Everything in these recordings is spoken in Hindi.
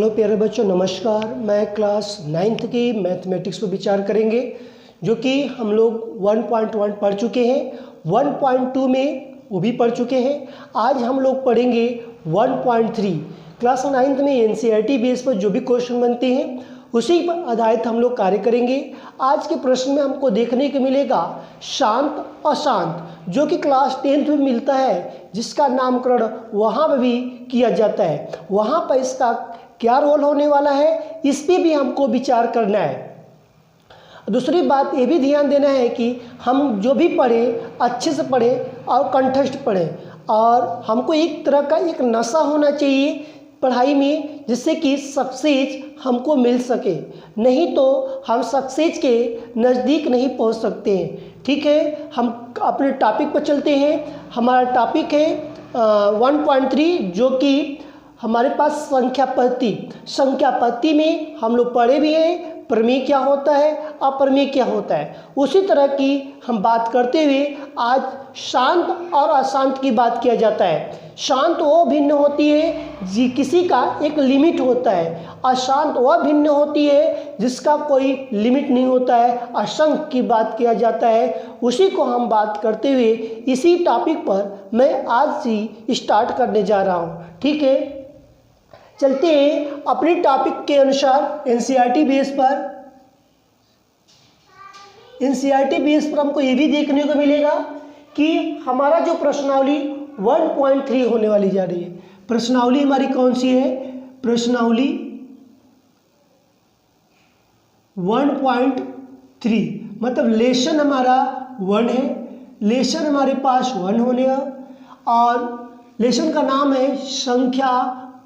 हेलो प्यारे बच्चों, नमस्कार। मैं क्लास 9th की मैथमेटिक्स पर विचार करेंगे, जो कि हम लोग 1.1 पढ़ चुके हैं, 1.2 में वो भी पढ़ चुके हैं। आज हम लोग पढ़ेंगे 1.3। क्लास 9th में एनसीईआरटी बेस पर जो भी क्वेश्चन बनते हैं उसी पर आधारित हम लोग कार्य करेंगे। आज के प्रश्न में हमको देखने को मिलेगा शांत अशांत, जो कि क्लास 10th में मिलता है, जिसका नामकरण वहाँ पर भी किया जाता है। वहाँ पर इसका क्या रोल होने वाला है, इस पर भी हमको विचार करना है। दूसरी बात ये भी ध्यान देना है कि हम जो भी पढ़ें अच्छे से पढ़ें और कंठस्थ पढ़ें, और हमको एक तरह का एक नशा होना चाहिए पढ़ाई में, जिससे कि सक्सेस हमको मिल सके। नहीं तो हम सक्सेस के नज़दीक नहीं पहुंच सकते हैं। ठीक है, हम अपने टॉपिक पर चलते हैं। हमारा टॉपिक है 1.3, जो कि हमारे पास संख्या पद्धति में हम लोग पढ़े भी हैं प्रमेय क्या होता है, अप्रमेय क्या होता है। उसी तरह की हम बात करते हुए आज शांत और अशांत की बात किया जाता है। शांत वो भिन्न होती है जी किसी का एक लिमिट होता है, अशांत वह भिन्न होती है जिसका कोई लिमिट नहीं होता है, असंख्य की बात किया जाता है। उसी को हम बात करते हुए इसी टॉपिक पर मैं आज ही स्टार्ट करने जा रहा हूँ। ठीक है, चलते हैं अपने टॉपिक के अनुसार एनसीईआरटी बेस पर। एनसीईआरटी बेस पर हमको ये भी देखने को मिलेगा कि हमारा जो प्रश्नावली 1.3 होने वाली जा रही है। प्रश्नावली हमारी कौन सी है? प्रश्नावली 1.3, मतलब लेसन हमारा 1 है। लेसन हमारे पास 1 होने का, और लेसन का नाम है संख्या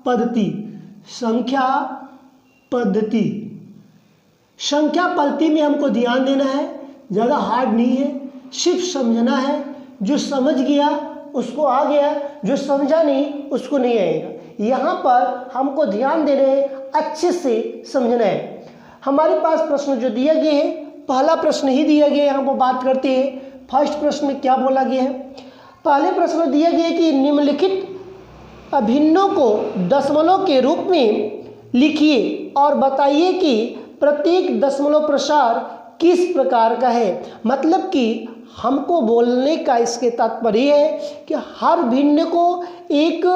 पद्धति। संख्या पद्धति में हमको ध्यान देना है, ज़्यादा हार्ड नहीं है, सिर्फ समझना है। जो समझ गया उसको आ गया, जो समझा नहीं उसको नहीं आएगा। यहाँ पर हमको ध्यान देना है, अच्छे से समझना है। हमारे पास प्रश्न जो दिया गया है, पहला प्रश्न ही दिया गया है, हम वो बात करते हैं। फर्स्ट प्रश्न में क्या बोला गया है? पहले प्रश्न में दिया गया है कि निम्नलिखित अभिन्नों को दशमलव के रूप में लिखिए और बताइए कि प्रत्येक दशमलव प्रसार किस प्रकार का है। मतलब कि हमको बोलने का इसके तात्पर्य है कि हर भिन्न को एक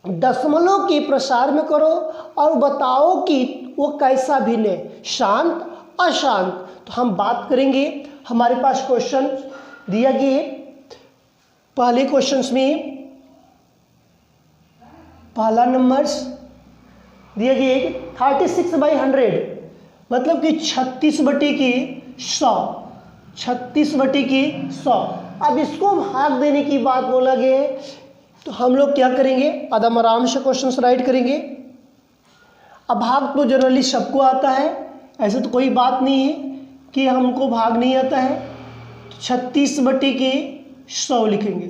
दशमलव के प्रसार में करो और बताओ कि वो कैसा भिन्न है, शांत अशांत। तो हम बात करेंगे। हमारे पास क्वेश्चन दिया गया है। पहले क्वेश्चन में पहला नंबर्स दिया गया है 36/100, मतलब कि 36/100। 36/100। अब इसको भाग देने की बात बोला गया है, तो हम लोग क्या करेंगे? आराम से क्वेश्चन राइट करेंगे। अब भाग तो जनरली सबको आता है, ऐसे तो कोई बात नहीं है कि हमको भाग नहीं आता है। 36/100 लिखेंगे।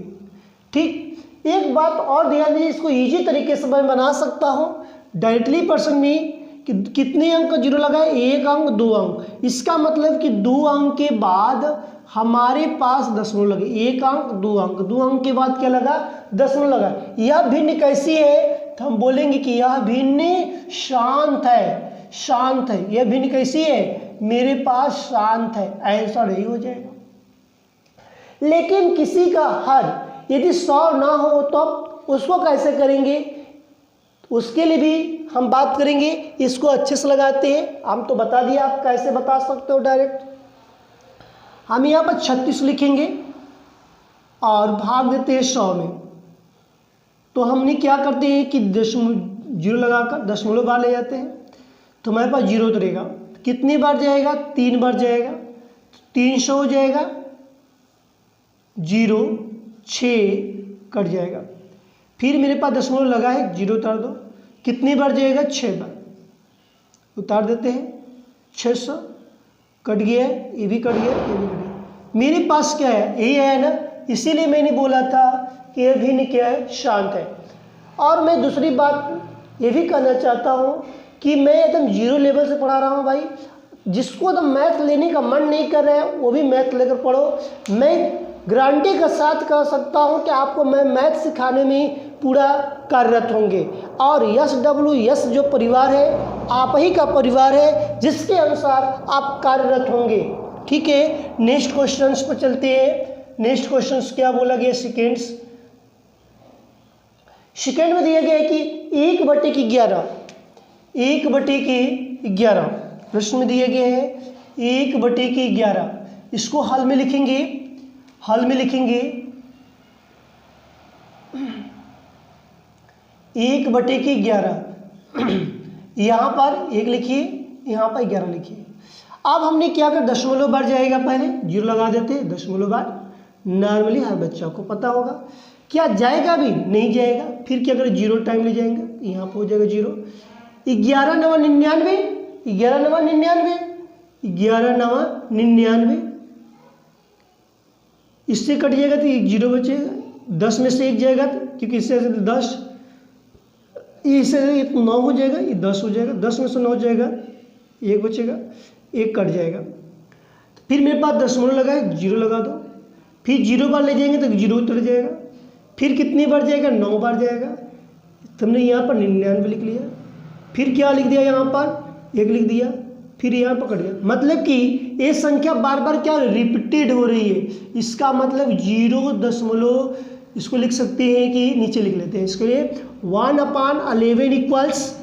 ठीक, एक बात और ध्यान दीजिए, इसको इजी तरीके से मैं बना सकता हूँ डायरेक्टली प्रश्न में कि कितने अंक का जीरो लगा है? 1 अंक 2 अंक। इसका मतलब कि 2 अंक के बाद हमारे पास दशमलव लगे। 1 अंक 2 अंक, 2 अंक के बाद क्या लगा? दशमलव लगा। यह भिन्न कैसी है? तो हम बोलेंगे कि यह भिन्न शांत है। शांत है। यह भिन्न कैसी है? मेरे पास शांत है, ऐसा नहीं हो जाएगा। लेकिन किसी का हर यदि 100 ना हो तो उसको कैसे करेंगे? उसके लिए भी हम बात करेंगे। इसको अच्छे से लगाते हैं। हम तो बता दिया, आप कैसे बता सकते हो डायरेक्ट। हम यहाँ पर 36 लिखेंगे और भाग देते हैं 100 में। तो हमने क्या करते हैं कि जीरो लगाकर दशमलव बार ले जाते हैं, तो हमारे पास जीरो तो रहेगा। कितनी बार जाएगा? 3 बार जाएगा, 300 हो जाएगा। 0 6 कट जाएगा। फिर मेरे पास दशमलव लगा है, 0 उतार दो। कितनी बार जाएगा? 6 बार। उतार देते हैं। 600 कट गया, ये भी कट गया, ये भी कट गया। मेरे पास क्या है? यही है ना, इसीलिए मैंने बोला था कि यह भिन्न क्या है? शांत है। और मैं दूसरी बात ये भी कहना चाहता हूँ कि मैं एकदम जीरो लेवल से पढ़ा रहा हूँ भाई। जिसको एकदम मैथ लेने का मन नहीं कर रहा है वो भी मैथ लेकर पढ़ो। मैं गारंटी के साथ कह सकता हूं कि आपको मैं मैथ सिखाने में पूरा कार्यरत होंगे। और SWS जो परिवार है आप ही का परिवार है, जिसके अनुसार आप कार्यरत होंगे। ठीक है, नेक्स्ट क्वेश्चंस पर चलते हैं। नेक्स्ट क्वेश्चंस क्या बोला गया, सेकेंड्स। सेकेंड में दिया गया है कि 1/11, 1/11 प्रश्न में दिए गए हैं 1/11। इसको हल में लिखेंगे, हल में लिखेंगे 1/11। यहाँ पर 1 लिखिए, यहाँ पर 11 लिखिए। अब हमने क्या कर, दशमलव बढ़ जाएगा, पहले 0 लगा देते हैं, दशमलव बढ़। नॉर्मली हर बच्चा को पता होगा, क्या जाएगा भी नहीं जाएगा। फिर क्या करें, 0 टाइम ले जाएंगे, यहाँ पर हो जाएगा 0। 11 9 99, 11 9 99, 11 9 99, इससे कट जाएगा तो 0 बचेगा। 10 में से 1 जाएगा क्योंकि इससे 10, इससे 9 हो जाएगा, ये 10 हो जाएगा। 10 में से 9 जाएगा, 1 बचेगा, 1 कट जाएगा। फिर मेरे पास दशमलव लगा है, 0 लगा दो। फिर 0 बार ले जाएंगे तो 0 उतर जाएगा। फिर कितनी बार जाएगा, 9 बार जाएगा। तुमने यहाँ पर 99 लिख लिया। फिर क्या लिख दिया, यहाँ पर 1 लिख दिया। फिर यहाँ पकड़ गया, मतलब कि ये संख्या बार बार क्या रिपीटेड हो रही है। इसका मतलब 0 इसको लिख सकते हैं कि नीचे लिख लेते हैं इसके लिए 1/11 इक्वल्स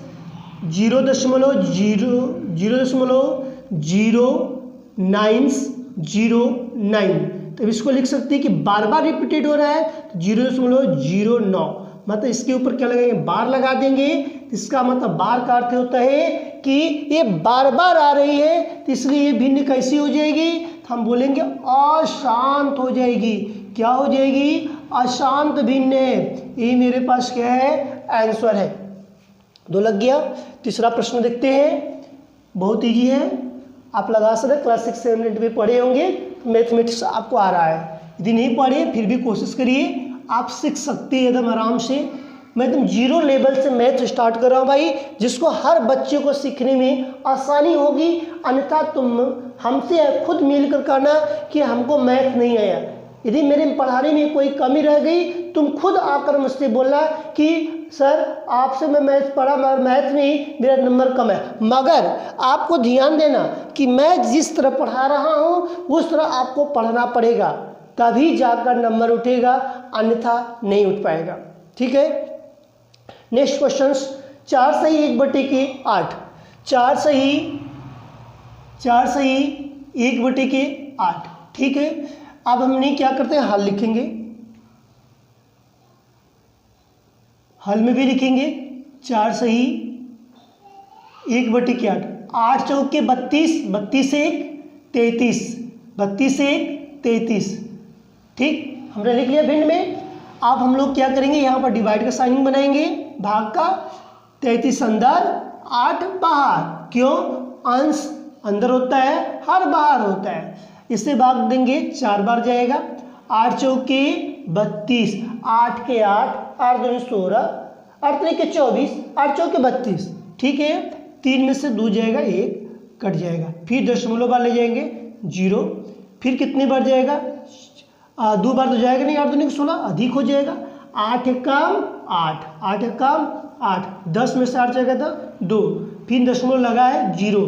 0.0909। तो इसको लिख सकते हैं कि बार बार रिपीटेड हो रहा है तो 0.09, मतलब इसके ऊपर क्या लगाएंगे, बार लगा देंगे। इसका मतलब बार का अर्थ होता है कि ये बार बार आ रही है, तो इसलिए ये भिन्न कैसी हो जाएगी, तो हम बोलेंगे अशांत हो जाएगी। क्या हो जाएगी, अशांत भिन्न है। ये मेरे पास क्या है, आंसर है। 2 लग गया। तीसरा प्रश्न देखते हैं, बहुत ईजी है, आप लगा सकते, क्लास 6 7 8 में पढ़े होंगे, मैथमेटिक्स आपको आ रहा है। यदि नहीं पढ़े फिर भी कोशिश करिए, आप सीख सकते हैं एकदम आराम से। मैं एकदम 0 लेवल से मैथ स्टार्ट कर रहा हूँ भाई, जिसको हर बच्चे को सीखने में आसानी होगी। अन्यथा तुम हमसे खुद मिल कर कहना कि हमको मैथ नहीं आया। यदि मेरे पढ़ाने में कोई कमी रह गई, तुम खुद आकर मुझसे बोलना कि सर आपसे मैं मैथ पढ़ा मगर मैथ में मेरा नंबर कम है। मगर आपको ध्यान देना कि मैं जिस तरह पढ़ा रहा हूँ उस तरह आपको पढ़ना पड़ेगा, तभी जाकर नंबर उठेगा, अन्यथा नहीं उठ पाएगा। ठीक है, नेक्स्ट क्वेश्चन। 4 सही 1/8, 4 सही 1/8। ठीक है, अब हमने क्या करते हैं, हल लिखेंगे। हल में भी लिखेंगे 4 सही 1/8। 8 चौके 32, 32 से 1 33, 32 से 1 33। ठीक, हमने लिख लिया भिन्न में। अब हम लोग क्या करेंगे, यहाँ पर डिवाइड का साइन बनाएंगे, भाग का। 33 अंदर 8 बाहर। क्यों, अंश अंदर होता है, हर बाहर होता है। इससे भाग देंगे, 4 बार जाएगा। 8 चौके 32, 8 के 8, 8 दूनी 16, 8 के 24, 8 चौके 32। ठीक है, 3 में से 2 जाएगा, 1 कट जाएगा। फिर दशमलव बार ले जाएंगे 0। फिर कितनी बार जाएगा, 2 बार तो जाएगा नहीं, 8 दूनी 16 अधिक हो जाएगा। 8 एक काम 8, 8 एक काम 8, 10 में से 8 जाएगा तो 2। फिर दशमलव लगा है 0।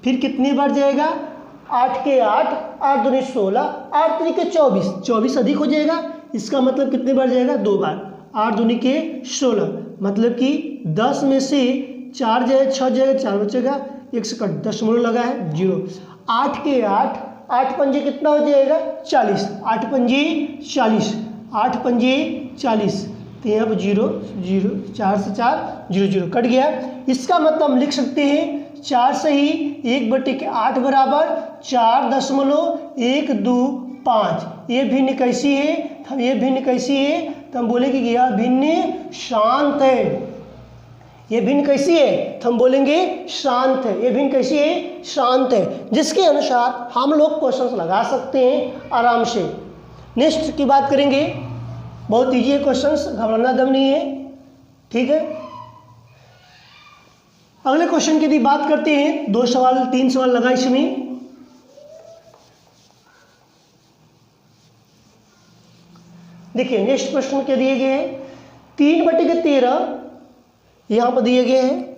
फिर कितनी बार जाएगा, 8 के 8, 8 दूनी 16, 8 के 24, 24 अधिक हो जाएगा। इसका मतलब कितनी बार जाएगा, 2 बार। 8 दूनी के 16, मतलब कि 10 में से 4 जाएगा, 6 जाएगा, 4 बचेगा, 1 से कट, दशमलव लगा है 0। 8 के 8, 8 पंजे कितना हो जाएगा, 40, 8 पंजे 40, 8 पंजे 40। तो यहाँ पर 0 0, 4 से 4 0 0 कट गया। इसका मतलब हम लिख सकते हैं 4 सही 1/8 बराबर 4.125। ये भिन्न कैसी है, हम ये भिन्न कैसी है, तो हम बोलेंगे कि यह भिन्न शांत है। ये भिन्न कैसी है, तो हम बोलेंगे शांत है। ये भिन्न कैसी है, शांत है, जिसके अनुसार हम लोग क्वेश्चन लगा सकते हैं आराम से। नेक्स्ट की बात करेंगे, बहुत ईजी है क्वेश्चन, घबराना दम नहीं है। ठीक है, अगले क्वेश्चन की भी बात करते हैं। 2 सवाल 3 सवाल लगा इसमें। देखिए नेक्स्ट प्रश्न क्या दिए गए हैं, 3/13 यहाँ पर दिए गए हैं,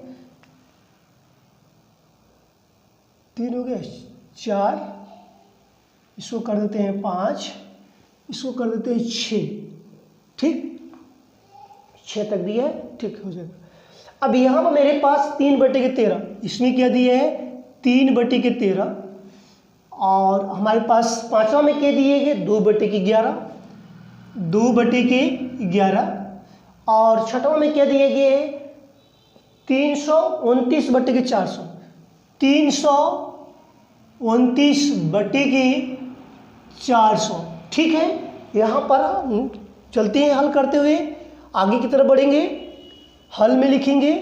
3 हो गया 4, इसको कर देते हैं 5, इसको कर देते हैं 6, ठीक 6 तक दिया है, ठीक हो जाएगा। अब यहाँ पर मेरे पास 3/13, इसमें क्या दिया है 3/13, और हमारे पास पांचवा में क्या दिए गए 2/11, 2/11, और छठवां में क्या दिए गए 329/400, 329/400, ठीक है। यहाँ पर चलते हैं, हल करते हुए आगे की तरफ बढ़ेंगे। हल में लिखेंगे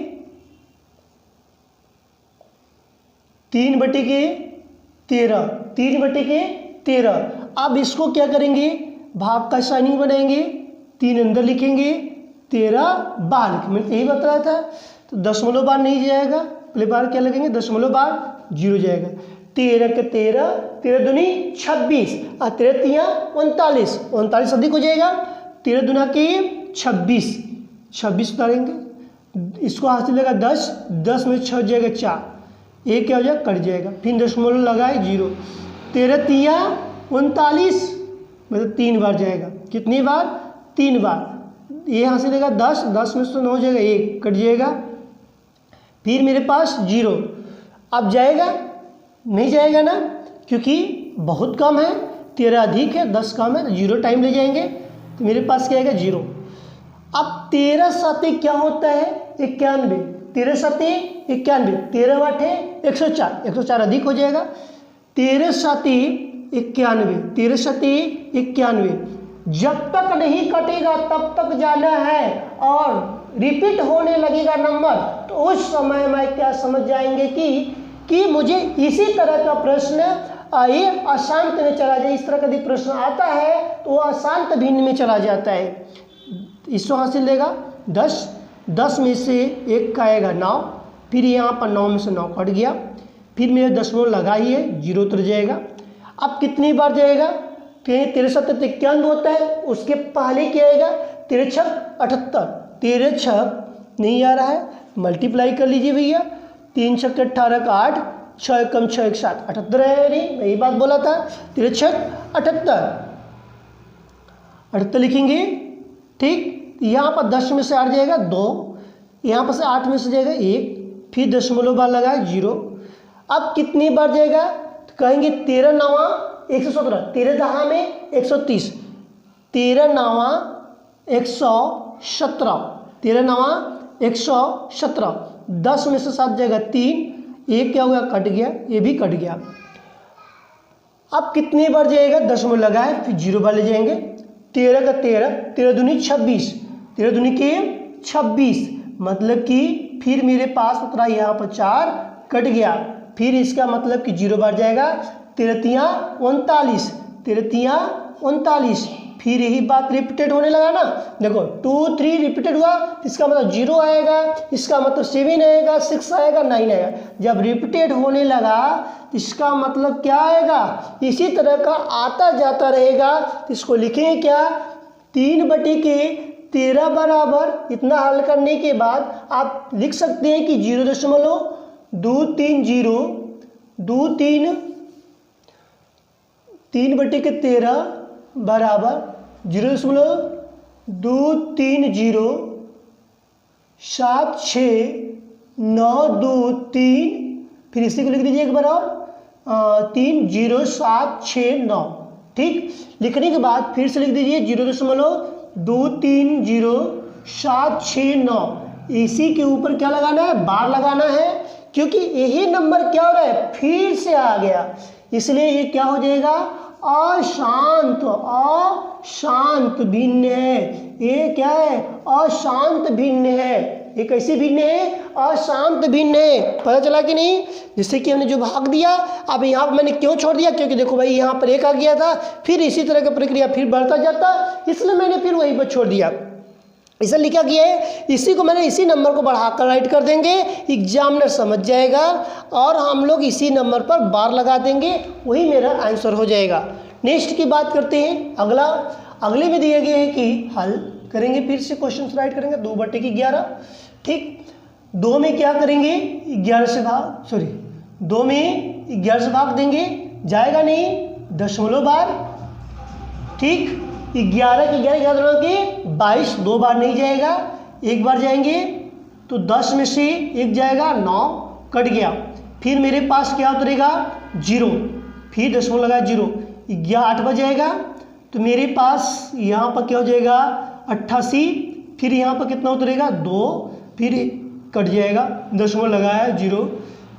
3/13, 3/13। अब इसको क्या करेंगे, भाग का साइनिंग बनाएंगे, 3 अंदर लिखेंगे, 13 बाहर लिखेंगे, यही बता रहा था। तो दशमलव बार नहीं जाएगा, पहले बार क्या लगेंगे, दशमलव बार 0 जाएगा। 13 के 13, 13 दूनी 26, और 13 तिया 39, 39 अधिक हो जाएगा, 13 दूना के 26, 26 उतारेंगे, इसको हाथ से लेगा 10, 10 में 6 जाएगा 4, एक क्या हो जाएगा कट जाएगा, फिर दशमलव लगाए 0, 13 तिया 39, मतलब 3 बार जाएगा, कितनी बार 3 बार, ये यहाँ से लेगा 10, 10 में से 9 जाएगा, 1 कट जाएगा, फिर मेरे पास 0, अब जाएगा नहीं जाएगा ना, क्योंकि बहुत कम है, 13 अधिक है 10 कम है, तो 0 टाइम ले जाएंगे, तो मेरे पास क्या आएगा 0। अब 13 7 क्या होता है 91, 13 7 91, 13 8 104, 104 अधिक हो जाएगा, 13 7 91, 13 7 91, जब तक नहीं कटेगा तब तक जाना है, और रिपीट होने लगेगा नंबर, तो उस समय में क्या समझ जाएंगे कि मुझे इसी तरह का प्रश्न ये अशांत में चला जाए, इस तरह का यदि प्रश्न आता है तो वो अशांत भिन्न में चला जाता है। इसको हासिल लेगा 10, 10 में से 1 का आएगा 9, फिर यहाँ पर 9 में से 9 कट गया, फिर मेरे दशमलव लगाइए 0 उतर जाएगा। अब कितनी बार जाएगा, 13 7 91 होता है, उसके पहले क्या आएगा 13 6 78, 13 6 नहीं आ रहा है, मल्टीप्लाई कर लीजिए भैया, 3 6 18 का 8, 6 कम 6 1 7 78 है, नहीं मैं यही बात बोला था, 13 6 78 लिखेंगे, ठीक। यहाँ पर 10 में से 8 जाएगा 2, यहाँ पर से 8 में से जाएगा 1, फिर दशमलव बार लगाए 0। अब कितनी बार जाएगा, तो कहेंगे 13 9 117, 13 10 में 130, 13 9 117, 13 9 117, 10 में से 7 जाएगा 3, एक क्या हुआ कट गया, ये भी कट गया। अब कितनी बार जाएगा, दशमलव लगाए फिर 0 बार ले जाएंगे, 13 का 13, 13 दूनी 26, 13 दूनी के 26, मतलब कि फिर मेरे पास उतरा यहाँ पर 4 कट गया, फिर इसका मतलब कि 0 बार जाएगा, 13 तिया 39, 13 तिया 39, फिर यही बात रिपीटेड होने लगा ना, देखो 2 3 रिपीटेड हुआ, इसका मतलब 0 आएगा, इसका मतलब 7 आएगा, 6 आएगा, 9 आएगा। जब रिपीटेड होने लगा इसका मतलब क्या आएगा, इसी तरह का आता जाता रहेगा। इसको लिखेंगे क्या, 3/13 बराबर, इतना हल करने के बाद आप लिख सकते हैं कि 0.230 3/13 बराबर 0.2307692 फिर इसी को लिख दीजिए एक बार और 30769, ठीक। लिखने के बाद फिर से लिख दीजिए 0.2307669, इसी के ऊपर क्या लगाना है, बार लगाना है, क्योंकि यही नंबर क्या हो रहा है फिर से आ गया, इसलिए ये क्या हो जाएगा, अशांत, अशांत भिन्न है। ये क्या है, अशांत भिन्न है। ये कैसी भिन्न है, अशांत भिन्न है। पता चला कि नहीं, जिससे कि हमने जो भाग दिया, अब यहाँ पर मैंने क्यों छोड़ दिया, क्योंकि देखो भाई यहाँ पर 1 आ गया था, फिर इसी तरह का प्रक्रिया फिर बढ़ता जाता, इसलिए मैंने फिर वहीं पर छोड़ दिया। इसे लिखा गया है, इसी को मैंने इसी नंबर को बढ़ाकर राइट कर देंगे, एग्जामिनर समझ जाएगा और हम लोग इसी नंबर पर बार लगा देंगे, वही मेरा आंसर हो जाएगा। नेक्स्ट की बात करते हैं, अगले में दिए गए हैं कि हल करेंगे, फिर से क्वेश्चन राइट करेंगे 2/11। ठीक, 2 में क्या करेंगे 11 से भाग, सॉरी 2 में 11 से भाग देंगे, जाएगा नहीं, दशमलव बार। ठीक, 11 के 11 याद रखो कि 22 2 बार नहीं जाएगा, एक बार जाएंगे तो 10 में से 1 जाएगा, 9 कट गया। फिर मेरे पास क्या उतरेगा 0, फिर दशमलव लगा 0, 8 बार जाएगा तो मेरे पास यहाँ पर क्या हो जाएगा 88, फिर यहाँ पर कितना उतरेगा 2, फिर कट जाएगा, दशमलव लगाया 0,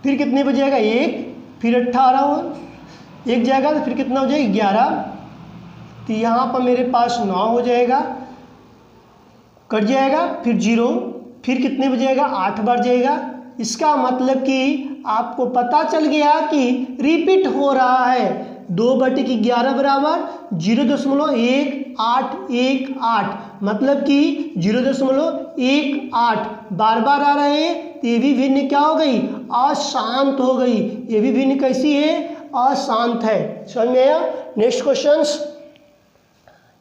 फिर कितने पर जाएगा 1, फिर 18 1 जाएगा तो फिर कितना हो जाएगा 11, तो यहाँ पर मेरे पास 9 हो जाएगा, कट जाएगा, फिर 0, फिर कितने पर जाएगा 8 बार जाएगा। इसका मतलब कि आपको पता चल गया कि रिपीट हो रहा है 2/11 बराबर 0.1818, मतलब कि 0.18 बार बार आ रहे हैं, तो ये भी भिन्न क्या हो गई अशांत हो गई। ये भी भिन्न कैसी है अशांत है। समझ में आया। नेक्स्ट क्वेश्चन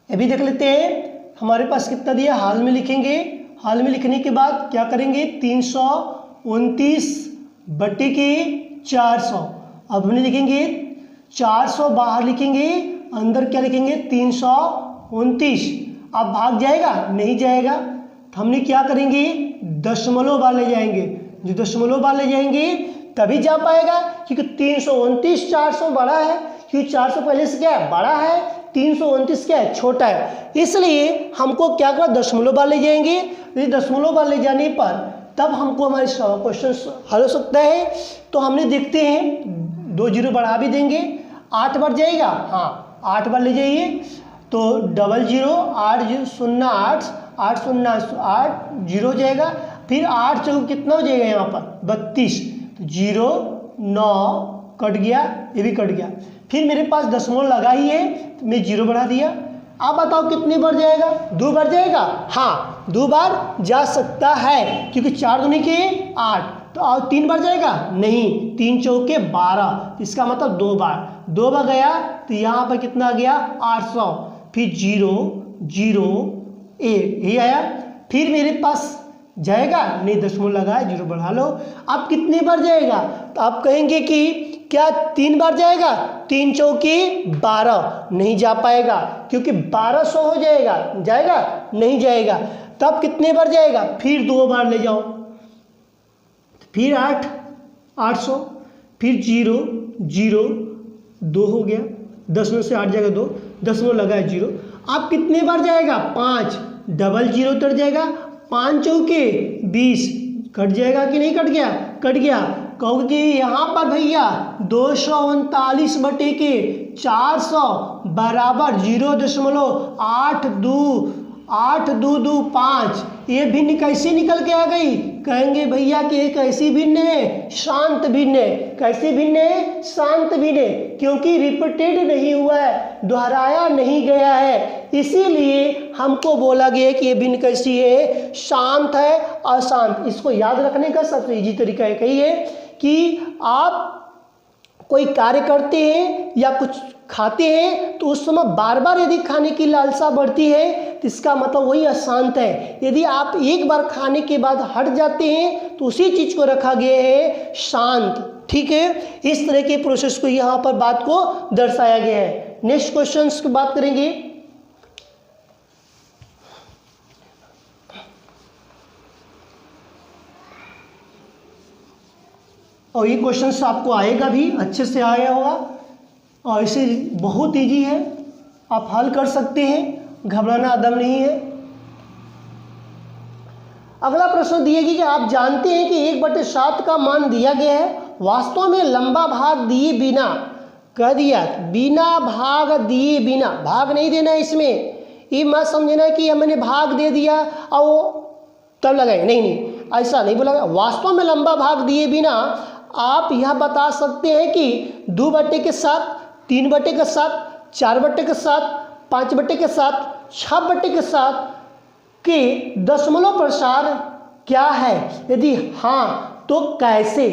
ये भी देख लेते हैं। हमारे पास कितना दिया हाल में लिखेंगे, हाल में लिखने के बाद क्या करेंगे 329/400। अब हमने लिखेंगे 400 बाहर लिखेंगे, अंदर क्या लिखेंगे 329। अब भाग जाएगा नहीं जाएगा, तो हमने क्या करेंगे दशमलव बार ले जाएंगे। जो दशमलव बार ले जाएंगे तभी जा पाएगा, क्योंकि 329 400 बड़ा है, क्योंकि 400 पहले से क्या है बड़ा है, 329 क्या है छोटा है। इसलिए हमको क्या करना दशमलव बार ले जाएंगे। यदि दशमलव बार ले जाने पर तब हमको हमारे क्वेश्चन हल हो सकता है। तो हमने देखते हैं 2 0 बढ़ा भी देंगे, 8 बार जाएगा, हाँ 8 बार ले जाइए, तो 00 8 0 8 8 0 8 0 जाएगा, फिर 8 चौक कितना हो जाएगा यहाँ पर 32, तो 0 9 कट गया, ये भी कट गया। फिर मेरे पास दशमलव लगा ही है, तो मैं 0 बढ़ा दिया। आप बताओ कितनी बार जाएगा 2 बार जाएगा, हाँ 2 बार जा सकता है, क्योंकि 4 दूनी के 8, तो और 3 बार जाएगा नहीं, 3 चौके 12, इसका मतलब 2 बार गया, तो यहाँ पर कितना आ गया 800, फिर 0 0 1 यही आया। फिर मेरे पास जाएगा नहीं, दशमलव लगाए 0 बढ़ा लो। अब कितनी बार जाएगा, तो आप कहेंगे कि क्या 3 बार जाएगा, 3 चौकी 12 नहीं जा पाएगा, क्योंकि 1200 हो जाएगा, जाएगा नहीं जाएगा। तब कितने बार जाएगा, फिर 2 बार ले जाओ, फिर 8 800, फिर 0 0 2 हो गया, दशमलव से 8 जाएगा 2, दशमलव लगाए 0। अब कितने बार जाएगा 5, डबल 0 उतर जाएगा, 5 चौके 20 कट जाएगा कि नहीं कट गया, कट गया। कहोगे कि यहाँ पर भैया 239/400 बराबर 0.8225, ये भिन्न कैसे निकल के आ गई। कहेंगे भैया कि एक ऐसी भिन्न है शांत भिन्न है। कैसी भिन्न है, शांत भिन्न है, क्योंकि रिपीटेड नहीं हुआ है, दोहराया नहीं गया है, इसीलिए हमको बोला गया कि ये भिन्न कैसी है, शांत है अशांत। इसको याद रखने का सबसे इजी तरीका एक ही है कि आप कोई कार्य करते हैं या कुछ खाते हैं तो उस समय बार बार यदि खाने की लालसा बढ़ती है तो इसका मतलब वही अशांत है। यदि आप एक बार खाने के बाद हट जाते हैं तो उसी चीज को रखा गया है शांत। ठीक है, इस तरह के प्रोसेस को यहाँ पर बात को दर्शाया गया है। नेक्स्ट क्वेश्चन की बात करेंगे। और ये क्वेश्चन आपको आएगा भी, अच्छे से आया होगा, और इसे बहुत इजी है, आप हल कर सकते हैं, घबराना अदम नहीं है। अगला प्रश्न दिए कि आप जानते हैं कि 1/7 का मान दिया गया है, वास्तव में लंबा भाग दिए बिना, कह दिया बिना भाग दिए बिना, भाग नहीं देना है इसमें, ये मत समझना कि हमने भाग दे दिया और वो तब लगाए, नहीं, ऐसा नहीं बोला। वास्तव में लंबा भाग दिए बिना आप यह बता सकते हैं कि 2/7, 3/7, 4/7, 5/7, 6/7 के दशमलव प्रसार क्या है। यदि हाँ तो कैसे,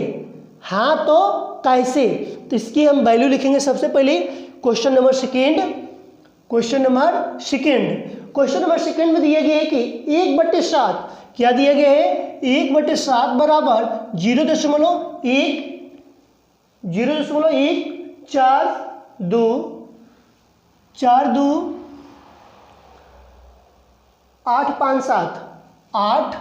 हाँ तो कैसे, तो इसकी हम वैल्यू लिखेंगे। सबसे पहले question number second, question number second में दिया गया है कि 1/7 क्या दिया गया है, 1/7 बराबर 0.142 8 5 7 8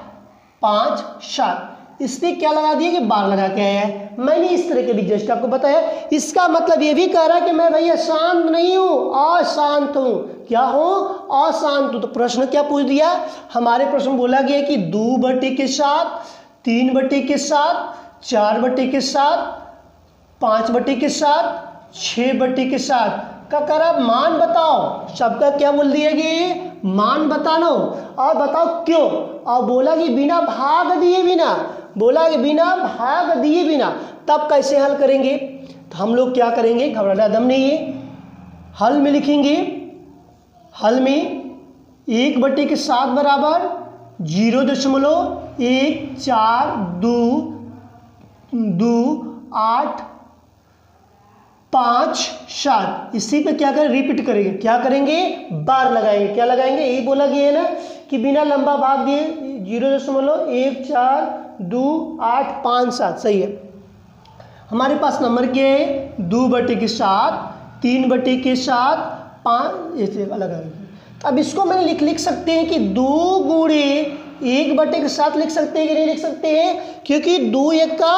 5 7 इस पर क्या लगा दिया कि बार लगा के आया है। मैंने इस तरह के भी जस्ट आपको बताया। इसका मतलब ये भी कह रहा है कि मैं भैया शांत नहीं हूँ, अशांत हूँ। क्या हूँ, अशांत हूँ। तो प्रश्न क्या पूछ दिया, हमारे प्रश्न बोला गया कि 2/7 3/7 4/7 5/7 6/7 का करा मान बताओ। सबका क्या बोल दिया गया, मान बताना और बताओ क्यों। और बोला कि बिना भाग दिए बिना, बोला कि बिना भाग दिए बिना। तब कैसे हल करेंगे, तो हम लोग क्या करेंगे, घबराना दम नहीं है। हल में लिखेंगे, हल में 1/7 बराबर 0.142857 इसी पे क्या करें, रिपीट करेंगे। क्या करेंगे, बार लगाएंगे। क्या लगाएंगे, यही बोला गया है ना कि बिना लंबा भाग दिए 0.142857 सही है। हमारे पास नंबर क्या है, 2/7 3/7 5 ऐसे अलग अलग। अब इसको मैंने लिख सकते हैं कि 2 गुणे 1/7 लिख सकते हैं कि नहीं लिख सकते हैं, क्योंकि 2 1 का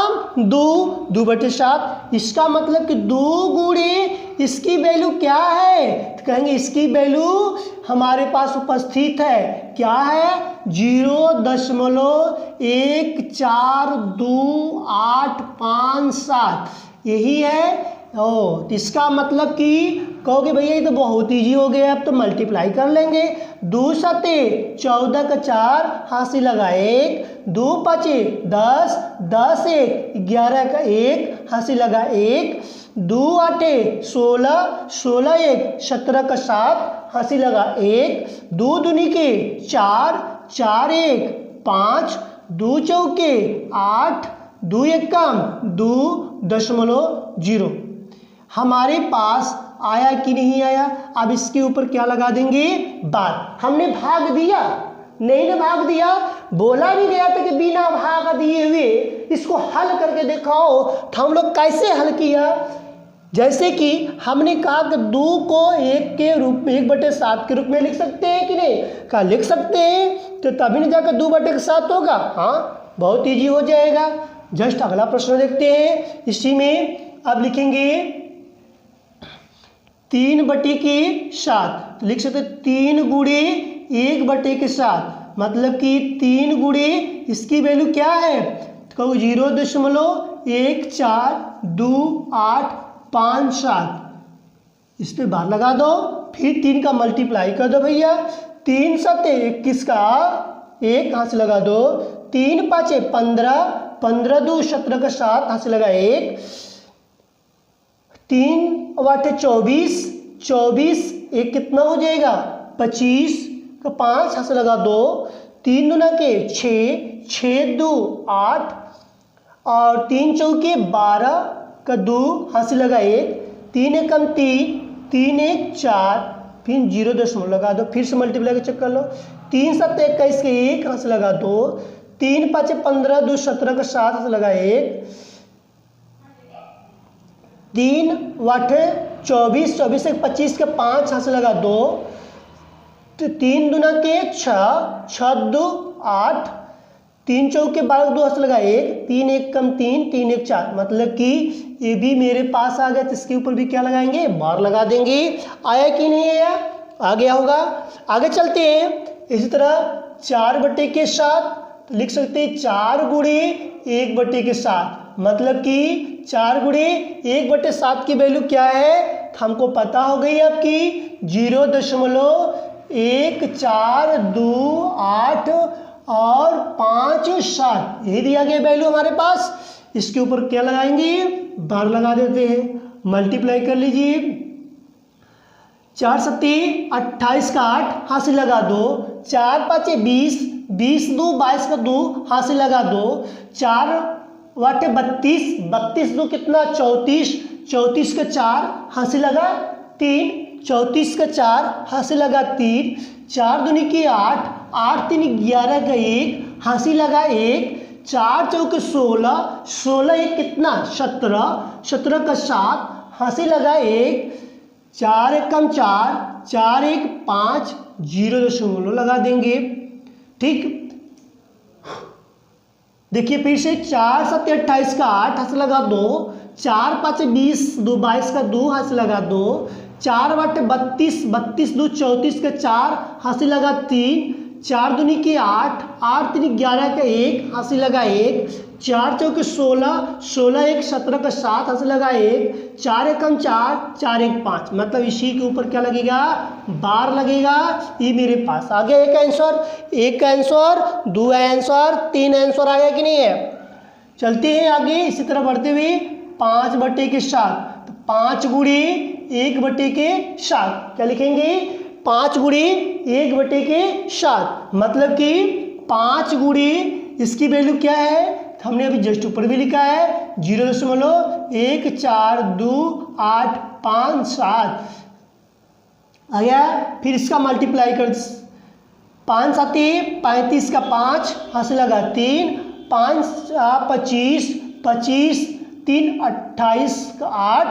2/7। इसका मतलब कि 2 गुणे इसकी वैल्यू क्या है, तो कहेंगे इसकी वैल्यू हमारे पास उपस्थित है। क्या है, 0.142857 यही है। तो इसका मतलब कि कहोगे भैया ये तो बहुत ईजी हो गया, अब तो मल्टीप्लाई कर लेंगे। 2 सते 14 का 4 हाथ से लगा 1, 2 5 10 10 1 11 का 1 हाथ से लगा 1, 2 8 16 16 1 17 का 7 हाथ से लगा 1, 2 दूनी के 4 4 1 5 2 चौके 8 2 1 कम 2.0 हमारे पास आया कि नहीं आया। अब इसके ऊपर क्या लगा देंगे, बार। हमने भाग दिया, नहीं ना भाग दिया, बोला भी गया था कि बिना भाग दिए हुए इसको हल करके दिखाओ। तो हम लोग कैसे हल किया, जैसे कि हमने कहा कि 2 को 1 के रूप में 1/7 के रूप में लिख सकते हैं कि नहीं, क्या लिख सकते हैं, तो तभी नहीं जाकर 2/7 होगा। हाँ, बहुत ईजी हो जाएगा। जस्ट अगला प्रश्न देखते हैं। इसी में अब लिखेंगे 3/7 लिख सकते 3 गुणे 1/7 मतलब कि 3 गुणे इसकी वैल्यू क्या है, तो 0.142857 इस पे बार लगा दो, फिर 3 का मल्टीप्लाई कर दो भैया। 3 सते 21 का 1 हाथ से लगा दो, 3 5 15 15 2 17 का 7 हाथ से लगा 1, 3 8 24 24 1 कितना हो जाएगा 25 का 5 हाथ से लगा 2, 3 दूना के 6 6 2 8 और 3 चौके 12 का 2 हाथ से लगा 1, 3 1 कम 3 3 1 4 फिर 0 लगा दो, फिर से मल्टीप्लाई का चेक कर लो। 3 7 21 के 1 हाथ से लगा 2, 3 5 15 2 17 का 7 हाथ से लगा 1, 3 8 24 24 1 25 के 5 हाथ से लगा 2, 3 दूना के 6 6 2 8, 3 चौके 12 2 हाथ से लगा 1, 3 1 कम 3 3 1 4 मतलब कि ये भी मेरे पास आ गया। तो इसके ऊपर भी क्या लगाएंगे, बार लगा देंगे। आया कि नहीं आया, आ गया होगा। आगे चलते हैं। इसी तरह 4/7 लिख सकते हैं 4 गुणे 1/7 मतलब कि 4 गुणे 1/7 की वैल्यू क्या है, हमको पता हो गई आपकी 0.1428 और 5 7 यही दिया गया वैल्यू हमारे पास। इसके ऊपर क्या लगाएंगे, बार लगा देते हैं। मल्टीप्लाई कर लीजिए। 4 7 28 का 8 हाथ से लगा 2, 4 5 20 20 2 22 का 2 हाथ से लगा 2, 4 8 32 32 2 कितना 34 34 का 4 हाथ से लगा 3, 34 का 4 हाथ से लगा 3, 4 दूनी की 8, 8 3 11 का 1, हंसी लगा 1, 4 चौके 16, 16 एक कितना 17, 17 का 7, हंसी लगा 1, 4 एक कम 4, 4 1 5, 0.0 लगा देंगे। ठीक, देखिए फिर से 4 7 28 का 8, हंस लगा 2, 4 5 20, 2 22 का 2, हंस लगा 2, 4 8 32, 32 2 34 का 4, हंसी लगा 3, 4 दूनी की 8, 8 3 11 का 1, हंसी लगा 1, 4 चौके 16, 16 1 17 का 7, हंसी लगा 1, 4 एक कम 4, 4 1 5, मतलब इसी के ऊपर क्या लगेगा, बार लगेगा। ये मेरे पास आ गया एक आंसर, एक आंसर, दो आंसर, तीन आंसर आ गया कि नहीं है। चलते हैं आगे इसी तरह बढ़ते हुए 5 बटे के 7, तो 5 गुणे 1 बटे के 7 क्या लिखेंगे, 5 गुणे 1 बटे के 7, मतलब कि 5 गुणे इसकी वैल्यू क्या है, हमने अभी जस्ट ऊपर भी लिखा है 0.142857 आ गया। फिर इसका मल्टीप्लाई कर, 5 7 35 का 5, हंस लगा 3, 5 25, 25 3 28 का 8,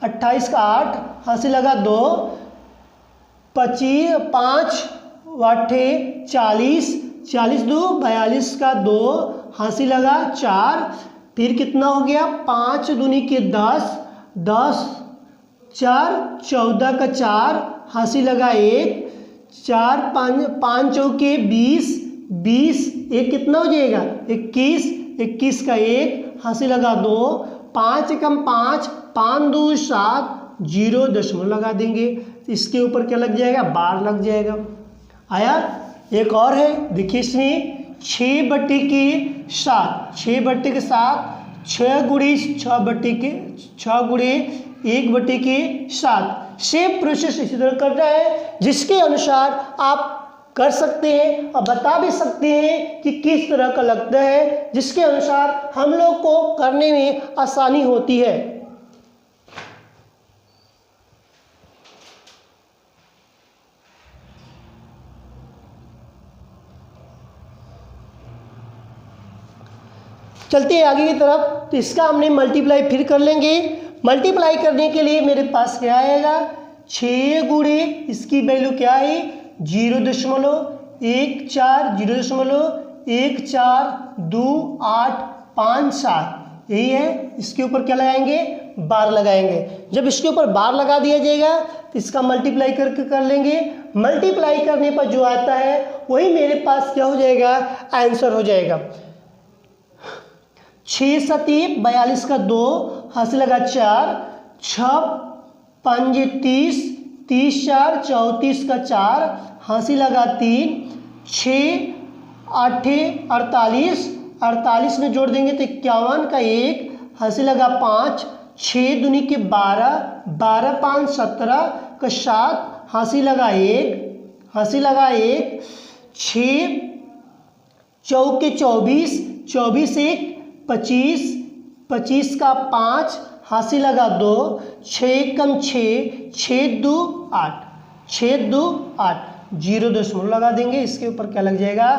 28 का 8, हंसी लगा 2, 25 5 8 40, 40 2 42 का 2, हंसी लगा 4, फिर कितना हो गया 5 दूनी के 10, 10 4 14 का 4, हंसी लगा 1, 4 5 चौके 20, 20 एक कितना हो जाएगा 21, 21 का 1, हंसी लगा 2, 5 कम 5, 5 2 7, 0.0 लगा देंगे। इसके ऊपर क्या लग जाएगा, बार लग जाएगा। आया, एक और है देखिए इसमें 6 बटे के 7, 6 बटे के 7, 6 गुणे 6 बटे के 6 गुणे 1 बटे के 7, सेम प्रोसेस इसी तरह करना है, जिसके अनुसार आप कर सकते हैं और बता भी सकते हैं कि किस तरह का लगता है, जिसके अनुसार हम लोग को करने में आसानी होती है। चलते हैं आगे की तरफ, तो इसका हमने मल्टीप्लाई फिर कर लेंगे। मल्टीप्लाई करने के लिए मेरे पास क्या आएगा, 6 गुणे इसकी वैल्यू क्या है 0.14, 0.142857, यही है। इसके ऊपर क्या लगाएंगे, बार लगाएंगे। जब इसके ऊपर बार लगा दिया जाएगा तो इसका मल्टीप्लाई करके कर लेंगे। मल्टीप्लाई करने पर जो आता है वही मेरे पास क्या हो जाएगा, आंसर हो जाएगा। 6 7 42 का 2, हंसी लगा 4, 6 5 30, 30 4 34 का 4, हंसी लगा 3, 6 8 48, 48 में जोड़ देंगे तो 51 का 1, हंसी लगा 5, 6 दूनी के 12, 12 5 17 का 7, हंसी लगा 1, हंसी लगा 1, 6 चौके 24, 24 1 25, 25 का 5, हंसी लगा 2, 6 कम 6, 6 2 8, 6 2 8, 0.0 लगा देंगे। इसके ऊपर क्या लग जाएगा,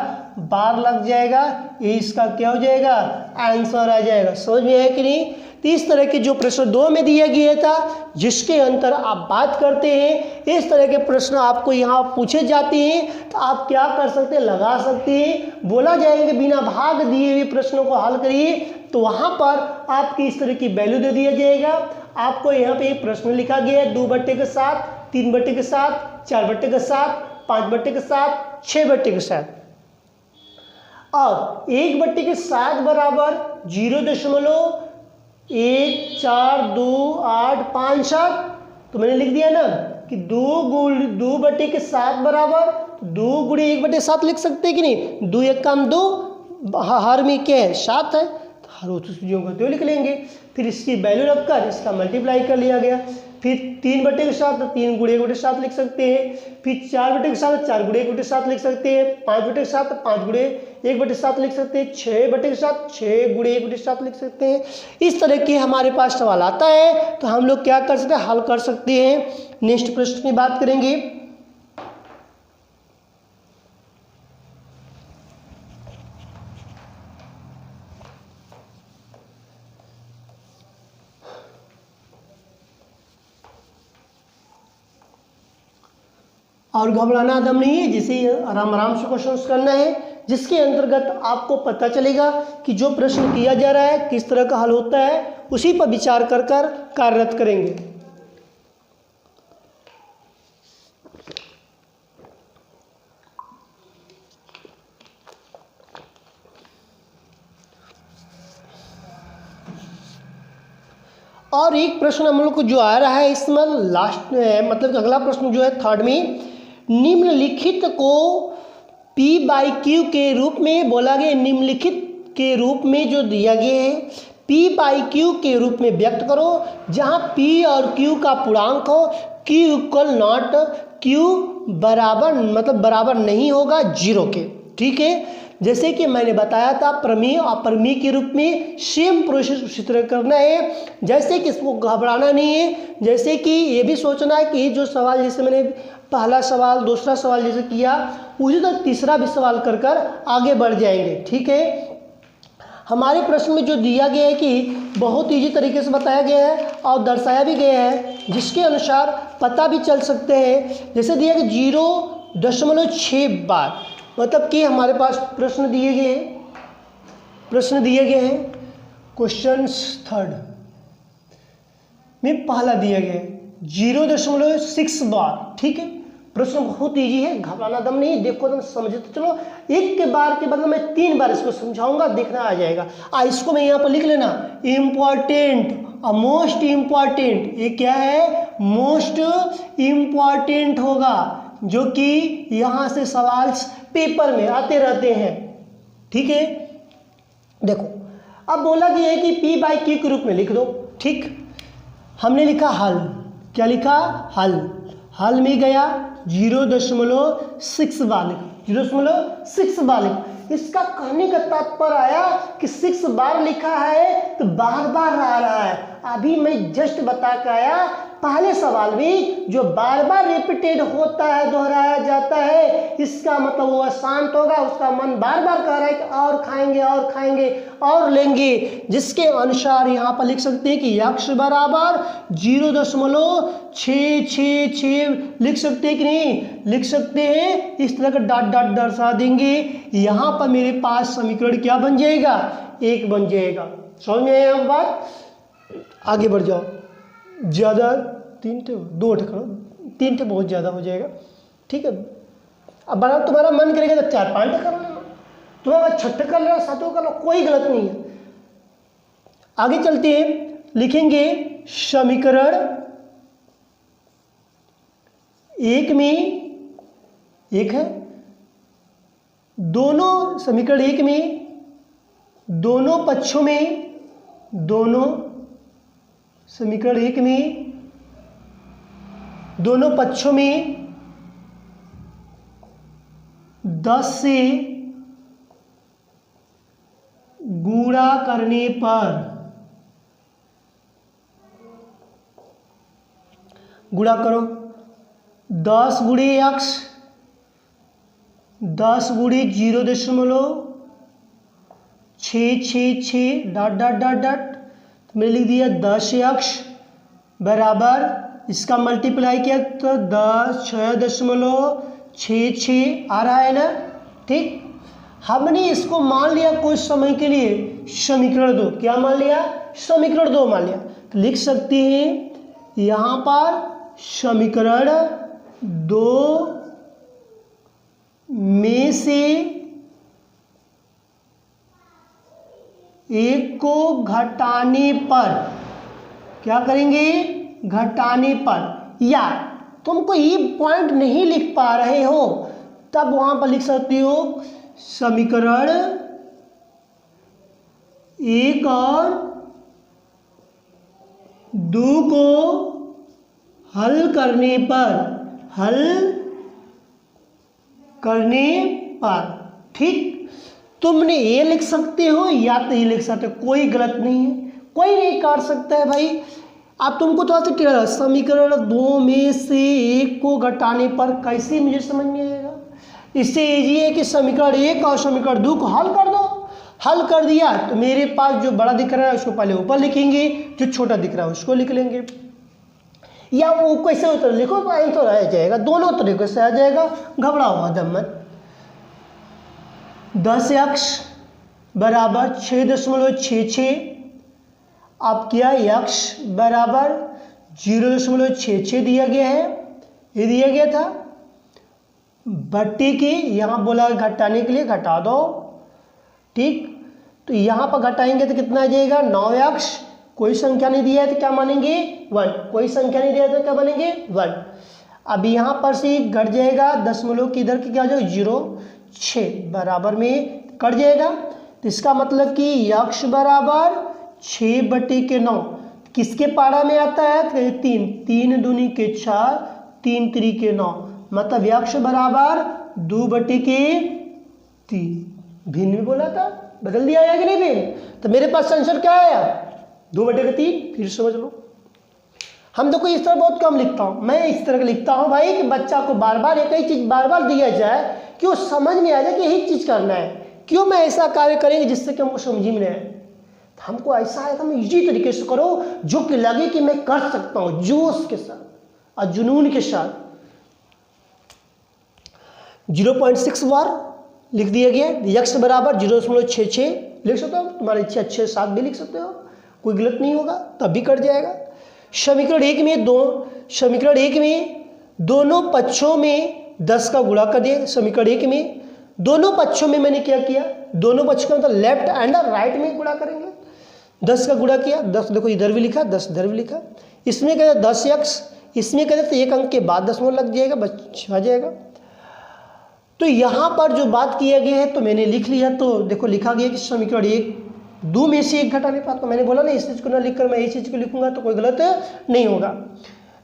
बार लग जाएगा। ये इसका क्या हो जाएगा, आंसर आ जाएगा। समझ में आया कि नहीं। तो इस तरह के जो प्रश्न 2 में दिया गया था, जिसके अंतर आप बात करते हैं, इस तरह के प्रश्न आपको यहाँ पूछे जाते हैं, तो आप क्या कर सकते हैं, लगा सकते हैं। बोला जाएगा कि बिना भाग दिए हुए प्रश्नों को हल करिए, तो वहाँ पर आपकी इस तरह की वैल्यू दे दिया जाएगा। आपको यहाँ पे एक प्रश्न लिखा गया है 2 बटे के 7, 3 बटे के 7, 4 बटे के 7, 5 बटे के 7, 6 बटे के 7 और 1 बटे के 7 बराबर 0.142857। तो मैंने लिख दिया ना कि 2 बटे के 7 बराबर 2 गुणे 1 बटे 7 लिख सकते हैं कि नहीं। 2 1 कम 2, हर में क्या है 7 है, तो हर उस चीज़ों को तो लिख लेंगे। फिर इसकी वैल्यू रखकर इसका मल्टीप्लाई कर लिया गया। फिर 3 बटे के 7 तो 3 गुणे 1 बटे 7 लिख सकते हैं। फिर 4 बटे के 7 4 गुणे 1 बटे 7 लिख सकते हैं। 5 बटे के 7 5 गुणे 1 बटे 7 लिख सकते हैं। 6 बटे के 7 6 गुणे 1 बटे 7 लिख सकते हैं। इस तरह के हमारे पास सवाल आता है तो हम लोग क्या कर सकते हैं, हल कर सकते हैं। नेक्स्ट प्रश्न की बात करेंगे। और घबराना दम नहीं है, जिसे आराम आराम से क्वेश्चंस करना है, जिसके अंतर्गत आपको पता चलेगा कि जो प्रश्न किया जा रहा है किस तरह का हल होता है, उसी पर विचार कर कार्यरत करेंगे। और एक प्रश्न हम लोग को जो आ रहा है इसमें लास्ट मतलब अगला प्रश्न जो है थर्ड में, निम्नलिखित को P/Q के रूप में बोला गया। निम्नलिखित के रूप में जो दिया गया है P/Q के रूप में व्यक्त करो, जहां P और Q का पूर्णांक हो, Q इक्वल नॉट Q बराबर मतलब बराबर नहीं होगा 0 के। ठीक है, जैसे कि मैंने बताया था प्रमेय और प्रमेय के रूप में सेम प्रोसेस उसी तरह करना है। जैसे कि इसको घबराना नहीं है, जैसे कि ये भी सोचना है कि जो सवाल जैसे मैंने पहला सवाल दूसरा सवाल जैसे किया उसी तरह तीसरा भी सवाल कर आगे बढ़ जाएंगे। ठीक है, हमारे प्रश्न में जो दिया गया है कि बहुत ईजी तरीके से बताया गया है और दर्शाया भी गया है, जिसके अनुसार पता भी चल सकते हैं। जैसे दिया कि 0.6 बार, मतलब कि हमारे पास प्रश्न दिए गए हैं क्वेश्चन थर्ड में पहला दिया गया है 0.6 बार। ठीक है, प्रश्न बहुत इजी है, घबराना दम नहीं, देखो तुम समझते चलो। एक के बार के बदले मैं 3 बार इसको समझाऊंगा, देखना आ जाएगा। इसको मैं यहाँ पर लिख लेना, इम्पॉर्टेंट और मोस्ट इम्पॉर्टेंट। ये क्या है? मोस्ट इम्पॉर्टेंट होगा, जो कि यहाँ से सवाल पेपर में आते रहते हैं। ठीक है, देखो अब बोला गया है कि P/Q के रूप में लिख दो। ठीक, हमने लिखा हल, क्या लिखा? हल में गया 0.6 बार लिखा, 0.6 बार लिखा। इसका कहने का तात्पर्य आया कि 6 बार लिखा है तो बार बार आ रहा है। अभी मैं जस्ट बता के आया, पहले सवाल में जो बार बार रिपीटेड होता है, दोहराया जाता है, इसका मतलब वो अशांत होगा, उसका मन बार बार कह रहा है कि और खाएंगे और लेंगे, जिसके अनुसार यहाँ पर लिख सकते हैं कि x बराबर 0.666 लिख सकते हैं कि नहीं? लिख सकते हैं। इस तरह का डॉट डॉट दर्शा देंगे। यहाँ पर मेरे पास समीकरण क्या बन जाएगा? 1 बन जाएगा। समझ में आया बात? आगे बढ़ जाओ। ज़्यादा 3 थे, 2 करो, 3 थे बहुत ज़्यादा हो जाएगा। ठीक है, अब बड़ा तुम्हारा मन करेगा तो 4-5 कर लो, तुम्हारा 6 कर लो, 7 कर लो, कोई गलत नहीं है। आगे चलते हैं, लिखेंगे समीकरण 1 में 1 है, दोनों समीकरण 1 में दोनों पक्षों में समीकरण 1 में दोनों पक्षों में 10 से गुणा करने पर गुणा करो 10 गुणे x 10 गुणे 0.666 डॉट डॉट डॉट डॉट मैंने लिख दिया 10x बराबर, इसका मल्टीप्लाई किया तो 6.66 आ रहा है ना। ठीक, हमने इसको मान लिया कुछ समय के लिए समीकरण 2। क्या मान लिया? समीकरण 2 मान लिया। तो लिख सकते हैं यहाँ पर समीकरण 2 में से एक को घटाने पर, क्या करेंगे? घटाने पर, या तुमको ये पॉइंट नहीं लिख पा रहे हो तब वहां पर लिख सकते हो समीकरण 1 और 2 को हल करने पर। ठीक, तुमने ये लिख सकते हो या तो ये लिख सकते हो, कोई गलत नहीं है, कोई नहीं काट सकता है भाई। अब तुमको थोड़ा सा समीकरण 2 में से एक को घटाने पर कैसे मुझे समझ में आएगा? इससे इजी है कि समीकरण 1 और समीकरण 2 को हल कर दो। हल कर दिया तो मेरे पास जो बड़ा दिख रहा है उसको पहले ऊपर लिखेंगे, जो छोटा दिख रहा है उसको लिख लेंगे। या वो कैसे उत्तर लिखो तो आंसर आ जाएगा, दोनों तरीके से आ जाएगा, घबराओ मत मत। 10x बराबर 6.66, अब क्या x बराबर 0.66 दिया गया है, ये दिया गया था, बट्टी की यहाँ बोला घटाने के लिए घटा दो, ठीक। तो यहाँ पर घटाएंगे तो कितना आ जाएगा 9x, कोई संख्या नहीं दिया है तो क्या मानेंगे 1, कोई संख्या नहीं दिया है तो क्या मानेंगे 1। अब यहाँ पर से घट जाएगा, दशमलव की इधर की क्या हो जाएगा 0.6 बराबर में कट जाएगा। तो इसका मतलब कि x बराबर 6/9 किसके पारा में आता है, तो 3, 3 दूनी के 4, 3 3 के 9, मतलब x बराबर 2/3। भिन्न भी बोला था, बदल दिया है कि नहीं भिन्न, तो मेरे पास आंसर क्या आया 2/3। फिर समझ लो, हम देखो इस तरह बहुत कम लिखता हूँ, मैं इस तरह लिखता हूँ भाई कि बच्चा को बार बार एक ही चीज़ बार बार दिया जाए कि वो समझ में आ जाए कि यही चीज़ करना है, क्यों मैं ऐसा कार्य करेंगे जिससे कि हमको समझ में आए। हमको ऐसा है, हम इजी तरीके से करो जो कि लगे कि मैं कर सकता हूँ, जोश के साथ और जुनून के साथ। 0.6 बार लिख दिया गया, x बराबर 0.66 लिख सकते हो, तुम्हारी इच्छा 6-7 भी लिख सकते हो, कोई गलत नहीं होगा, तब भी कट जाएगा। समीकरण 1 में दोनों पक्षों में 10 का गुणा कर दिया। समीकरण 1 में दोनों पक्षों में मैंने क्या किया, दोनों पक्ष का मतलब लेफ्ट एंड राइट में गुणा करेंगे, 10 का गुणा किया, 10 देखो इधर भी लिखा, 10 इधर भी लिखा। इसमें कहते 10x, इसमें कहते तो एक अंक के बाद दशमलव लग जाएगा, बच आ जाएगा। तो यहाँ पर जो बात किया गया है तो मैंने लिख लिया, तो देखो लिखा गया कि समीकरण 2 में से 1 घटाने पर, तो मैंने बोला ना इस चीज़ को ना लिखकर मैं इस चीज़ को लिखूंगा तो कोई गलत नहीं होगा।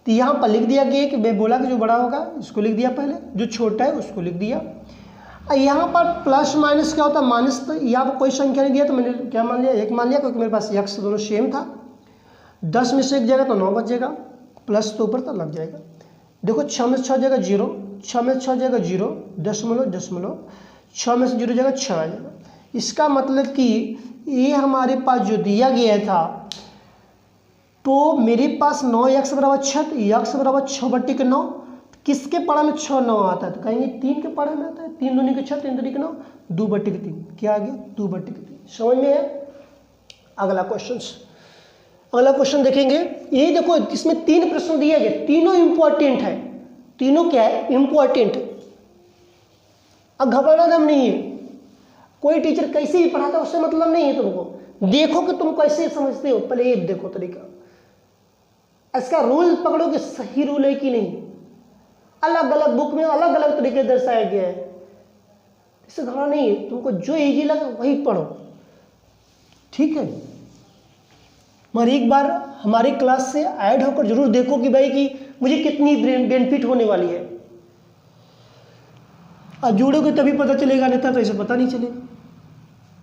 तो यहाँ पर लिख दिया गया कि मैं बोला कि जो बड़ा होगा इसको लिख दिया पहले, जो छोटा है उसको लिख दिया। यहाँ पर प्लस माइनस क्या होता है, माइनस, तो यहाँ पर कोई संख्या नहीं दिया तो मैंने क्या मान लिया 1 मान लिया, क्योंकि मेरे पास x दोनों सेम था। 10 में से 1 जाएगा तो 9 बच जाएगा, प्लस तो ऊपर तक लग जाएगा। देखो 6 में से 6 जाएगा 0, 6 में से 6 जाएगा 0, दशमलव 6 में से 0 जाएगा 6 आ जाएगा। इसका मतलब कि ये हमारे पास जो दिया गया था, तो मेरे पास 9x बराबर 6, तो x बराबर 6/9, किसके पारा में 6 9 आता है, तो कहेंगे 3 के पारा में आता है, 3 दूनी के 6, 3 दूनी के 9, 2/3, क्या आ गया 2/3। समझ में है। अगला क्वेश्चन देखेंगे, यही देखो इसमें 3 प्रश्न दिए गए, तीनों इंपॉर्टेंट है, तीनों क्या है इंपॉर्टेंट है। अब घबराना दम नहीं है, कोई टीचर कैसे भी पढ़ाता है उससे मतलब नहीं है, तुमको देखो कि तुम कैसे समझते हो, पहले ये देखो तरीका, इसका रूल पकड़ो कि सही रूल है कि नहीं। अलग अलग बुक में अलग अलग तरीके दर्शाया गया है, इससे घबराना नहीं है, तुमको जो इजी लगे वही पढ़ो, ठीक है। मगर एक बार हमारी क्लास से ऐड होकर जरूर देखो कि भाई कि मुझे कितनी बेनिफिट होने वाली है। आज जुड़ोगे तभी पता चलेगा, नहीं तो ऐसे पता नहीं चलेगा।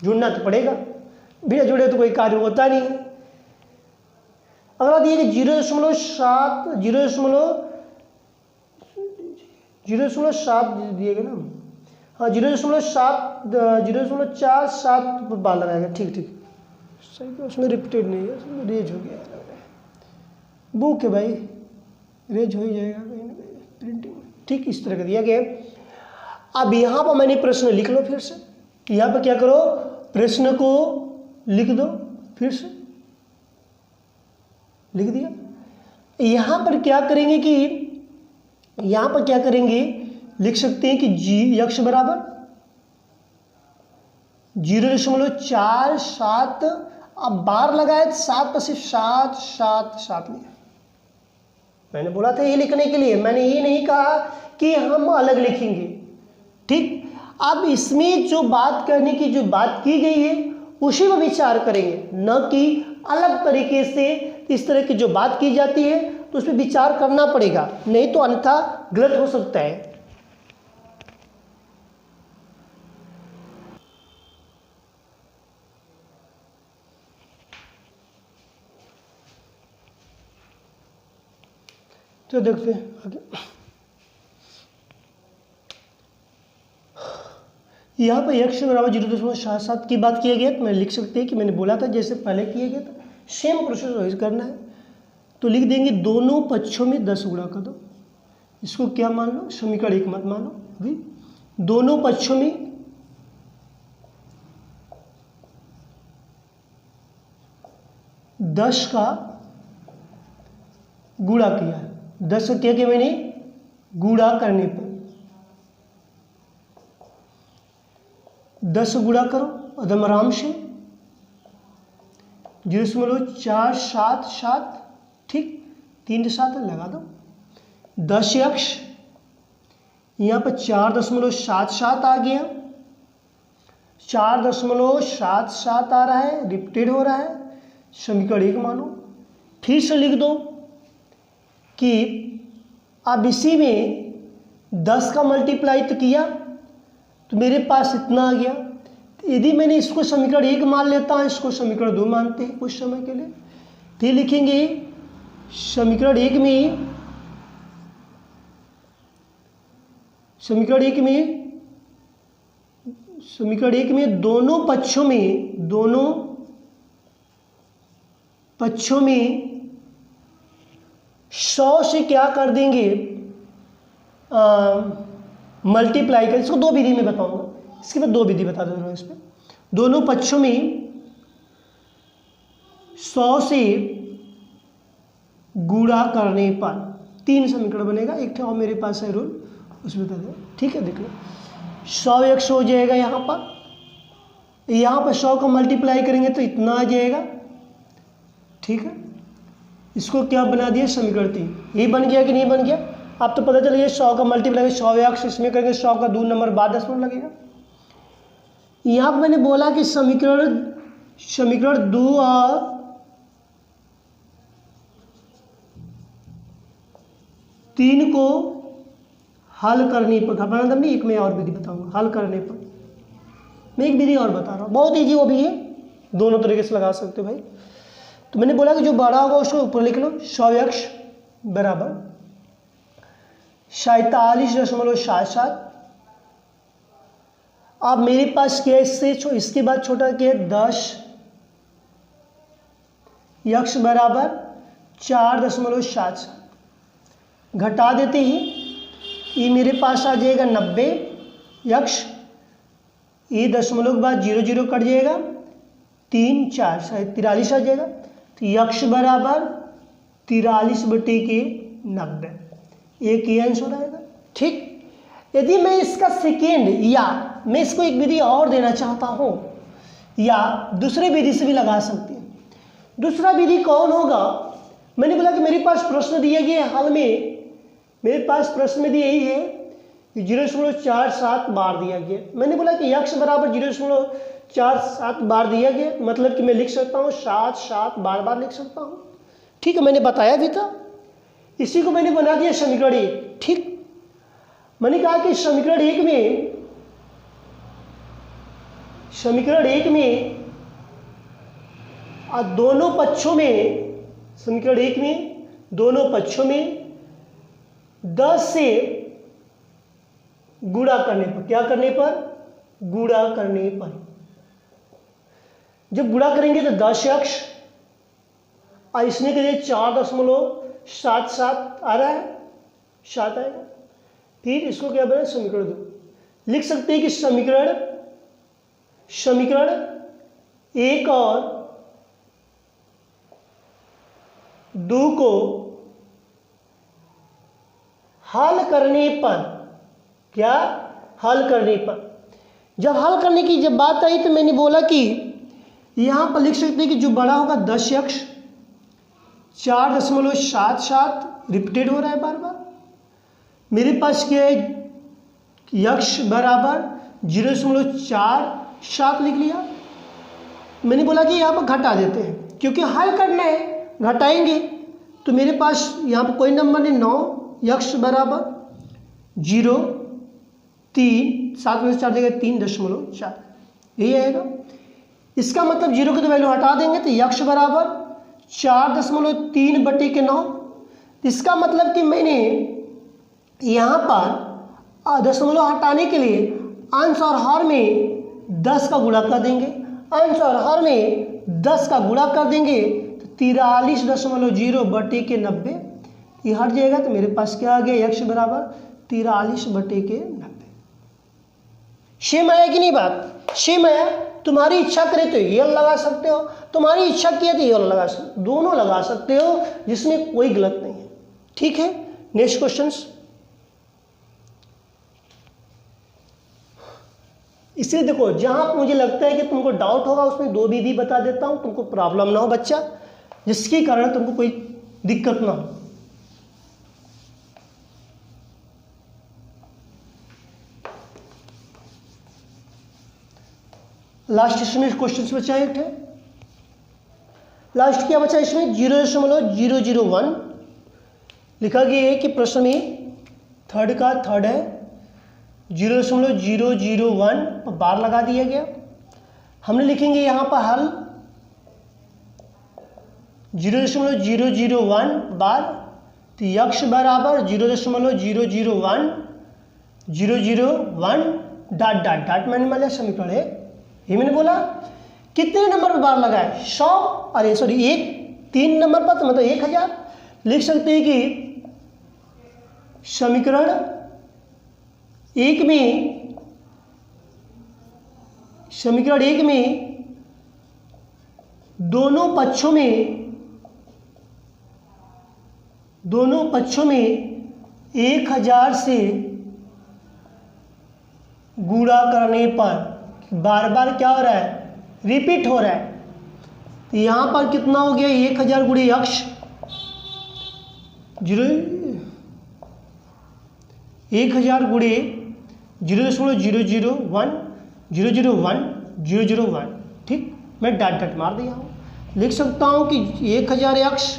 जुड़ना तो पड़ेगा, बिना जुड़े तो कोई कार्य होता नहीं है। अगला दिए कि 0.7 दिए गए ना, हाँ 0.47 बार लगाएगा, ठीक सही, तो उसमें रिपीटेड नहीं है, उसमें रेज हो गया, बुक है भाई, रेज हो ही जाएगा कहीं ना कहीं प्रिंटिंग, ठीक इस तरह का दिया गया। अब यहाँ पर मैंने प्रश्न लिख लो, फिर से यहाँ पर क्या करो, प्रश्न को लिख दो, फिर से लिख दिया। यहाँ पर क्या करेंगे कि यहाँ पर क्या करेंगे, लिख सकते हैं कि x बराबर 0.47, अब बार लगाए 7 पर सिर्फ 7 लिया। मैंने बोला था ये लिखने के लिए, मैंने ये नहीं कहा कि हम अलग लिखेंगे, ठीक। अब इसमें जो बात करने की जो बात की गई है उसी पर विचार करेंगे, न कि अलग तरीके से इस तरह की जो बात की जाती है तो उस पर विचार करना पड़ेगा, नहीं तो अन्यथा गलत हो सकता है। तो देखते हैं आगे, यहाँ पर x बराबर 0.77 की बात किया गया, तो मैं लिख सकते हैं कि मैंने बोला था जैसे पहले किया गया था सेम प्रोसेस वही करना है। तो लिख देंगे दोनों पक्षों में 10 गुणा कर दो। इसको क्या मान लो, समीकरण 1 मत मानो अभी। दोनों पक्षों में 10 का गुणा किया है। 10 को क्या किया मैंने, गुणा करने पर 10 गुणा करो एकदम आराम से, 0.477, ठीक, 3 के साथ लगा दो। 10 अक्ष यहाँ पर 4.77 आ गया, 4.77 आ रहा है, रिपीटेड हो रहा है, समीकरण 1 मानो। फिर से लिख दो कि अब इसी में 10 का मल्टीप्लाई तो किया तो मेरे पास इतना आ गया। यदि मैंने इसको समीकरण 1 मान लेता हूँ, इसको समीकरण 2 मानते हैं कुछ समय के लिए, फिर लिखेंगे समीकरण 1 में दोनों पक्षों में 100 से क्या कर देंगे, मल्टीप्लाई कर। इसको 2 विधि में बताऊंगा, इसके बाद 2 विधि बता दे रहा हूँ। इस पर दोनों पक्षों में 100 से गुणा करने पर 3 समीकरण बनेगा। एक था और मेरे पास है रूल, उसमें बता दो, ठीक है। देख लो 100 100 हो जाएगा, यहाँ पर 100 का मल्टीप्लाई करेंगे तो इतना आ जाएगा, ठीक है। इसको क्या बना दिया, समीकरण 3। ये बन गया कि नहीं बन गया, आप तो पता चल गया। 100 का मल्टीप्लाई 100 अक्ष इसमें करेंगे, 100 का 2 नंबर बाद 10 मिनट लगेगा। यहाँ पर मैंने बोला कि समीकरण 2 और 3 को हल करने पर, घबराना नहीं, एक मैं और विधि बताऊंगा हल करने पर। मैं एक विधि और बता रहा हूँ, बहुत ईजी वो भी है, दोनों तरीके से लगा सकते हो भाई। तो मैंने बोला कि जो बड़ा होगा उसको ऊपर लिख लो, 100 अक्ष बराबर 47.77। अब मेरे पास क्या है, इसके बाद छोटा क्या है, 10 अक्ष बराबर 4.77। घटा देते ही ये मेरे पास आ जाएगा 90 अक्ष, ये दशमलव के बाद 0 0 कट जाएगा, 3 4 43 आ जाएगा। तो यक्ष बराबर 43/90, एक ही आंसर आएगा, ठीक। यदि मैं इसका सेकेंड, या मैं इसको एक विधि और देना चाहता हूँ, या दूसरे विधि से भी लगा सकते हैं। दूसरा विधि कौन होगा, मैंने बोला कि मेरे पास प्रश्न दिया गया है, हाल में मेरे पास प्रश्न में यही है कि 0.47 बार दिया गया। मैंने बोला कि यक्ष बराबर 0.47 बार दिया गया, मतलब कि मैं लिख सकता हूँ 7 7 बार लिख सकता हूँ, ठीक है। मैंने बताया भी था, इसी को मैंने बना दिया समीकरण 1, ठीक। मैंने कहा कि समीकरण 1 में दोनों पक्षों में, समीकरण 1 में दोनों पक्षों में 10 से गुणा करने पर, क्या करने पर, गुणा करने पर। जब गुणा करेंगे तो 10 अक्ष और इसमें के लिए 4.77 आ रहा है, 7 आएगा। फिर इसको क्या बना, समीकरण 2 लिख सकते हैं कि समीकरण 1 और 2 को हल करने पर, क्या, हल करने पर। जब हल करने की जब बात आई तो मैंने बोला कि यहाँ पर लिख सकते हैं कि जो बड़ा होगा 10 अक्ष 4.77, रिपीटेड हो रहा है बार बार। मेरे पास क्या है, यक्ष बराबर 0.47 लिख लिया। मैंने बोला कि यहाँ पर घटा देते हैं, क्योंकि हल करना है, घटाएंगे तो मेरे पास यहाँ पर कोई नंबर नहीं, 9 यक्ष बराबर 0 3 7 में से 4 देगा 3.4, यही आएगा। इसका मतलब 0 की तो वैल्यू हटा देंगे तो यक्ष बराबर 4.3/9। इसका मतलब कि मैंने यहाँ पर दशमलव हटाने के लिए अंश और हर में 10 का गुणा कर देंगे, अंश और हर में 10 का गुणा कर देंगे तो 43.0 बटे के 90, ये हट जाएगा तो मेरे पास क्या आ गया, x बराबर 43 बटे के 90। सेम आया कि नहीं बात, सेम आया। तुम्हारी इच्छा करे तो ये लगा सकते हो, तुम्हारी इच्छा किया तो ये लगा सकते, दोनों लगा सकते हो, जिसमें कोई गलत नहीं है। ठीक है, नेक्स्ट क्वेश्चंस। इसलिए देखो, जहां मुझे लगता है कि तुमको डाउट होगा उसमें दो विधि बता देता हूं, तुमको प्रॉब्लम ना हो बच्चा, जिसके कारण तुमको कोई दिक्कत ना हो। लास्ट इसमें क्वेश्चन बचा एक है, लास्ट क्या बचा इसमें, 0.001 लिखा गया है कि प्रश्न में थर्ड का थर्ड है, 0.001 पर बार लगा दिया गया। हमने लिखेंगे यहाँ पर हल 0.001 बार, तो यक्ष बराबर 0.001 डॉट डॉट डॉट मैंने वाला समीकरण है, ये मैंने बोला। कितने नंबर पर बार लगाए, 100, अरे सॉरी 3 नंबर पर, तो मतलब 1000। लिख सकते हैं कि समीकरण एक में दोनों पक्षों में 1000 से गुणा करने पर बार बार क्या हो रहा है, रिपीट हो रहा है। तो यहाँ पर कितना हो गया, 1000 गुणे यक्ष 1000 गुणे 0.001 ठीक, मैं डॉट डॉट मार दिया हूँ। लिख सकता हूँ कि 1000 यक्ष,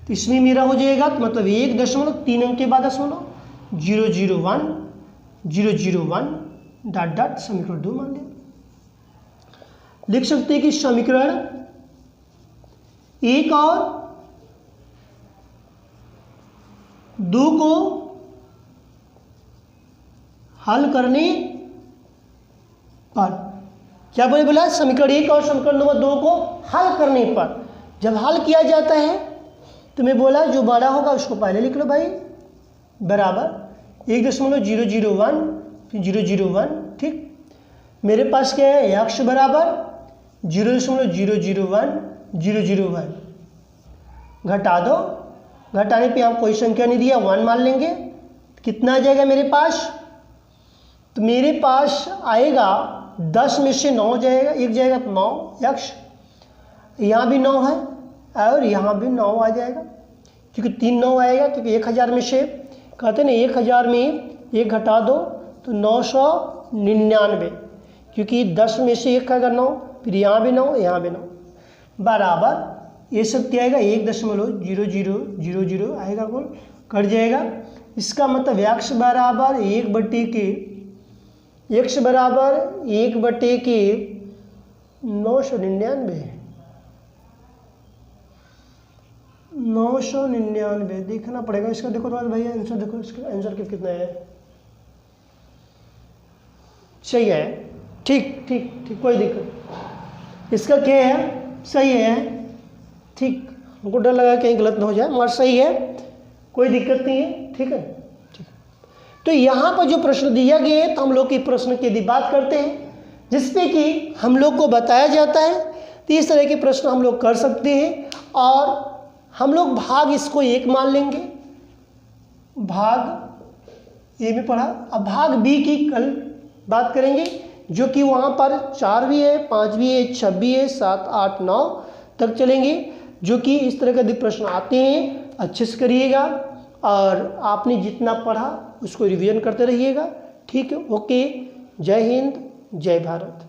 तो इसमें मेरा हो जाएगा तो मतलब 1.3 अंक के बाद 0.001 डॉट डॉट समीकरण 2 मान लिया। लिख सकते हैं कि समीकरण 1 और 2 को हल करने पर, क्या बोला, समीकरण 1 और समीकरण नंबर 2 को हल करने पर, जब हल किया जाता है तो मैं बोला जो बड़ा होगा उसको पहले लिख लो भाई, बराबर 1.001 फिर 0.01 ठीक। मेरे पास क्या है, यक्ष बराबर 0.001 घटा दो, घटाने पे आप कोई संख्या नहीं दिया, 1 मान लेंगे। कितना आ जाएगा मेरे पास, तो मेरे पास आएगा 10 में से 9 जाएगा, एक जाएगा तो 9 यक्ष, यहाँ भी 9 है और यहाँ भी 9 आ जाएगा, क्योंकि 3 9 आएगा, क्योंकि 1000 में से कहते ना 1000 में 1 घटा दो तो 999, क्योंकि 10 में से 1 का अगर 9, फिर यहाँ भी 9 यहाँ भी 9 बराबर, ये सब क्या आएगा 1.0000 आएगा, कौन कट जाएगा। इसका मतलब यक्ष बराबर 1 बटे के 999 देखना पड़ेगा इसका। देखो तो भैया आंसर देखो, इसका आंसर कितना है, सही है, ठीक ठीक ठीक, कोई दिक्कत, इसका क्या है, सही है, ठीक। हमको डर लगा कहीं गलत ना हो जाए, मगर सही है, कोई दिक्कत नहीं है, ठीक है ठीक। तो यहाँ पर जो प्रश्न दिया गया है, तो हम लोग की प्रश्न की यदि बात करते हैं जिसपे कि हम लोग को बताया जाता है, तो इस तरह के प्रश्न हम लोग कर सकते हैं। और हम लोग भाग इसको 1 मान लेंगे, भाग ए में पढ़ा। अब भाग बी की कल बात करेंगे, जो कि वहाँ पर 4 भी है, 5 भी है, 6 भी है, 7 8 9 तक चलेंगे, जो कि इस तरह के प्रश्न आते हैं। अच्छे से करिएगा और आपने जितना पढ़ा उसको रिवीजन करते रहिएगा, ठीक है। ओके, जय हिंद, जय भारत।